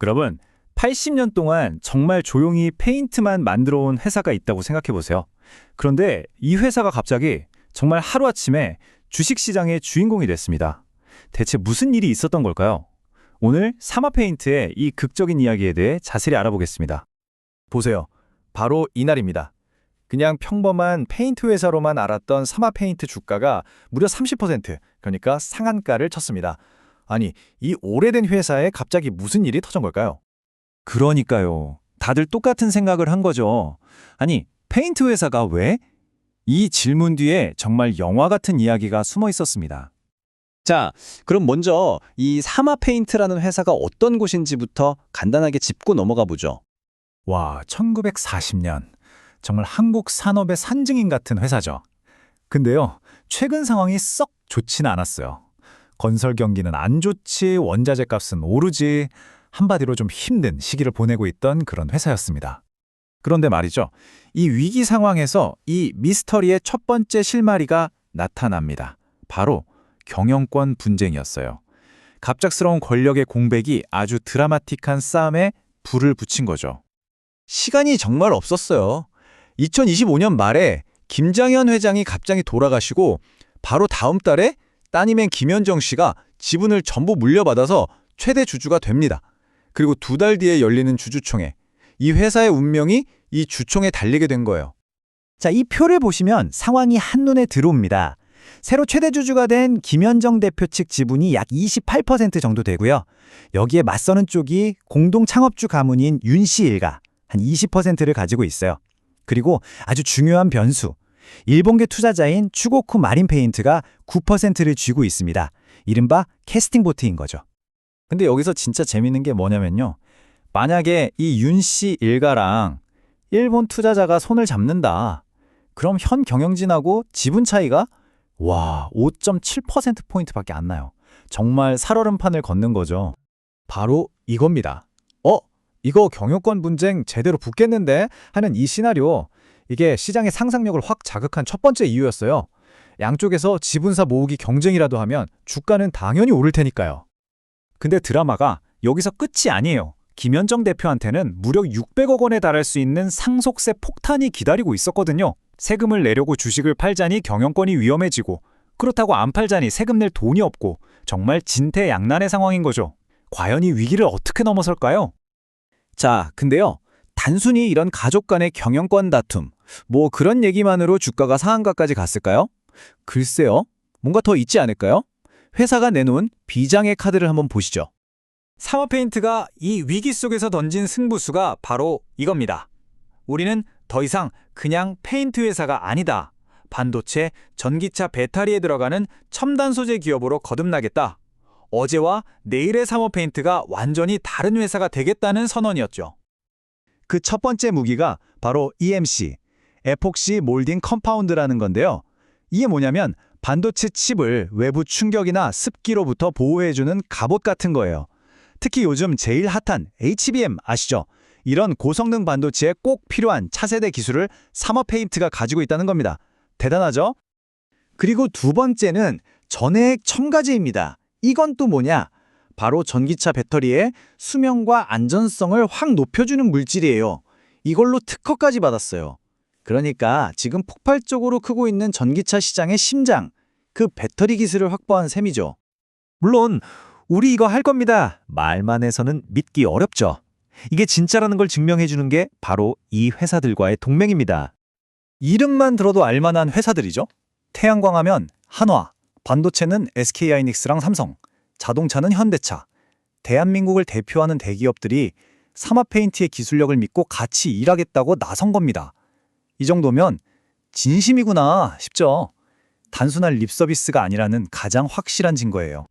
여러분, 80년 동안 정말 조용히 페인트만 만들어 온 회사가 있다고 생각해 보세요. 그런데 이 회사가 갑자기 정말 하루아침에 주식시장의 주인공이 됐습니다. 대체 무슨 일이 있었던 걸까요? 오늘 사마페인트의 이 극적인 이야기에 대해 자세히 알아보겠습니다. 보세요. 바로 이날입니다. 그냥 평범한 페인트 회사로만 알았던 사마페인트 주가가 무려 30%, 그러니까 상한가를 쳤습니다. 아니, 이 오래된 회사에 갑자기 무슨 일이 터진 걸까요? 그러니까요. 다들 똑같은 생각을 한 거죠. 아니, 페인트 회사가 왜? 이 질문 뒤에 정말 영화 같은 이야기가 숨어 있었습니다. 자, 그럼 먼저 이 사마페인트라는 회사가 어떤 곳인지부터 간단하게 짚고 넘어가 보죠. 와, 1940년. 정말 한국 산업의 산증인 같은 회사죠. 근데요, 최근 상황이 썩 좋지는 않았어요. 건설 경기는 안 좋지, 원자재 값은 오르지, 한마디로 좀 힘든 시기를 보내고 있던 그런 회사였습니다. 그런데 말이죠, 이 위기 상황에서 이 미스터리의 첫 번째 실마리가 나타납니다. 바로 경영권 분쟁이었어요. 갑작스러운 권력의 공백이 아주 드라마틱한 싸움에 불을 붙인 거죠. 시간이 정말 없었어요. 2025년 말에 김장현 회장이 갑자기 돌아가시고 바로 다음 달에 따님인 김현정 씨가 지분을 전부 물려받아서 최대 주주가 됩니다. 그리고 2달 뒤에 열리는 주주총회. 이 회사의 운명이 이 주총에 달리게 된 거예요. 자, 이 표를 보시면 상황이 한눈에 들어옵니다. 새로 최대 주주가 된 김현정 대표 측 지분이 약 28% 정도 되고요. 여기에 맞서는 쪽이 공동 창업주 가문인 윤씨 일가 한 20%를 가지고 있어요. 그리고 아주 중요한 변수, 일본계 투자자인 추고쿠 마린페인트가 9%를 쥐고 있습니다. 이른바 캐스팅보트인 거죠. 근데 여기서 진짜 재밌는 게 뭐냐면요. 만약에 이 윤씨 일가랑 일본 투자자가 손을 잡는다. 그럼 현 경영진하고 지분 차이가 5.7%포인트밖에 안 나요. 정말 살얼음판을 걷는 거죠. 바로 이겁니다. 이거 경영권 분쟁 제대로 붙겠는데 하는 이 시나리오. 이게 시장의 상상력을 확 자극한 첫 번째 이유였어요. 양쪽에서 지분사 모으기 경쟁이라도 하면 주가는 당연히 오를 테니까요. 근데 드라마가 여기서 끝이 아니에요. 김현정 대표한테는 무려 600억 원에 달할 수 있는 상속세 폭탄이 기다리고 있었거든요. 세금을 내려고 주식을 팔자니 경영권이 위험해지고, 그렇다고 안 팔자니 세금 낼 돈이 없고, 정말 진퇴양난의 상황인 거죠. 과연 이 위기를 어떻게 넘어설까요? 자, 근데요. 단순히 이런 가족 간의 경영권 다툼, 뭐 그런 얘기만으로 주가가 상한가까지 갔을까요? 글쎄요. 뭔가 더 있지 않을까요? 회사가 내놓은 비장의 카드를 한번 보시죠. 사마페인트가 이 위기 속에서 던진 승부수가 바로 이겁니다. 우리는 더 이상 그냥 페인트 회사가 아니다. 반도체, 전기차 배터리에 들어가는 첨단 소재 기업으로 거듭나겠다. 어제와 내일의 사마페인트가 완전히 다른 회사가 되겠다는 선언이었죠. 그 첫 번째 무기가 바로 EMC, 에폭시 몰딩 컴파운드라는 건데요. 이게 뭐냐면 반도체 칩을 외부 충격이나 습기로부터 보호해주는 갑옷 같은 거예요. 특히 요즘 제일 핫한 HBM 아시죠? 이런 고성능 반도체에 꼭 필요한 차세대 기술을 사마페인트가 가지고 있다는 겁니다. 대단하죠? 그리고 두 번째는 전해액 첨가제입니다. 이건 또 뭐냐? 바로 전기차 배터리의 수명과 안전성을 확 높여주는 물질이에요. 이걸로 특허까지 받았어요. 그러니까 지금 폭발적으로 크고 있는 전기차 시장의 심장, 그 배터리 기술을 확보한 셈이죠. 물론 우리 이거 할 겁니다. 말만 해서는 믿기 어렵죠. 이게 진짜라는 걸 증명해주는 게 바로 이 회사들과의 동맹입니다. 이름만 들어도 알만한 회사들이죠. 태양광 하면 한화, 반도체는 SK하이닉스랑 삼성, 자동차는 현대차. 대한민국을 대표하는 대기업들이 사마페인트의 기술력을 믿고 같이 일하겠다고 나선 겁니다. 이 정도면 진심이구나 싶죠. 단순한 립서비스가 아니라는 가장 확실한 증거예요.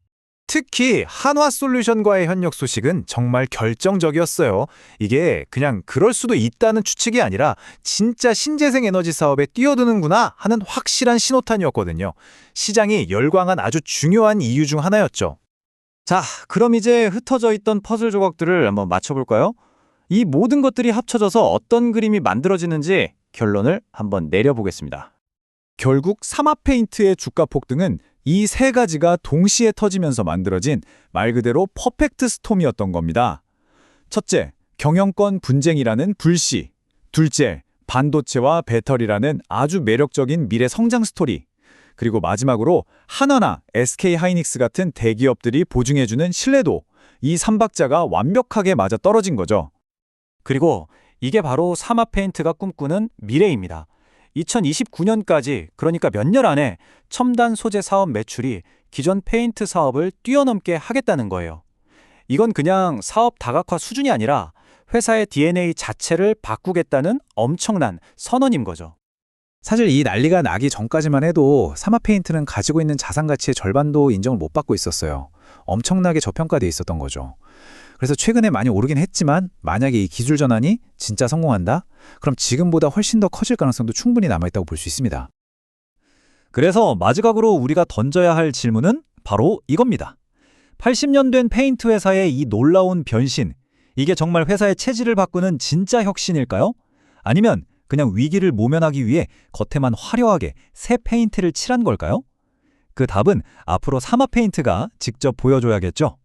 특히 한화솔루션과의 협력 소식은 정말 결정적이었어요. 이게 그냥 그럴 수도 있다는 추측이 아니라 진짜 신재생 에너지 사업에 뛰어드는구나 하는 확실한 신호탄이었거든요. 시장이 열광한 아주 중요한 이유 중 하나였죠. 자, 그럼 이제 흩어져 있던 퍼즐 조각들을 한번 맞춰볼까요? 이 모든 것들이 합쳐져서 어떤 그림이 만들어지는지 결론을 한번 내려보겠습니다. 결국 사마페인트의 주가 폭등은 이 세 가지가 동시에 터지면서 만들어진 말 그대로 퍼펙트 스톰이었던 겁니다. 첫째, 경영권 분쟁이라는 불씨. 둘째, 반도체와 배터리라는 아주 매력적인 미래 성장 스토리. 그리고 마지막으로 한화나 SK하이닉스 같은 대기업들이 보증해주는 신뢰도. 이 삼박자가 완벽하게 맞아 떨어진 거죠. 그리고 이게 바로 사마페인트가 꿈꾸는 미래입니다. 2029년까지, 그러니까 몇 년 안에 첨단 소재 사업 매출이 기존 페인트 사업을 뛰어넘게 하겠다는 거예요. 이건 그냥 사업 다각화 수준이 아니라 회사의 DNA 자체를 바꾸겠다는 엄청난 선언인 거죠. 사실 이 난리가 나기 전까지만 해도 사마페인트는 가지고 있는 자산 가치의 절반도 인정을 못 받고 있었어요. 엄청나게 저평가돼 있었던 거죠. 그래서 최근에 많이 오르긴 했지만 만약에 이 기술 전환이 진짜 성공한다? 그럼 지금보다 훨씬 더 커질 가능성도 충분히 남아있다고 볼 수 있습니다. 그래서 마지막으로 우리가 던져야 할 질문은 바로 이겁니다. 80년 된 페인트 회사의 이 놀라운 변신, 이게 정말 회사의 체질을 바꾸는 진짜 혁신일까요? 아니면 그냥 위기를 모면하기 위해 겉에만 화려하게 새 페인트를 칠한 걸까요? 그 답은 앞으로 사마페인트가 직접 보여줘야겠죠.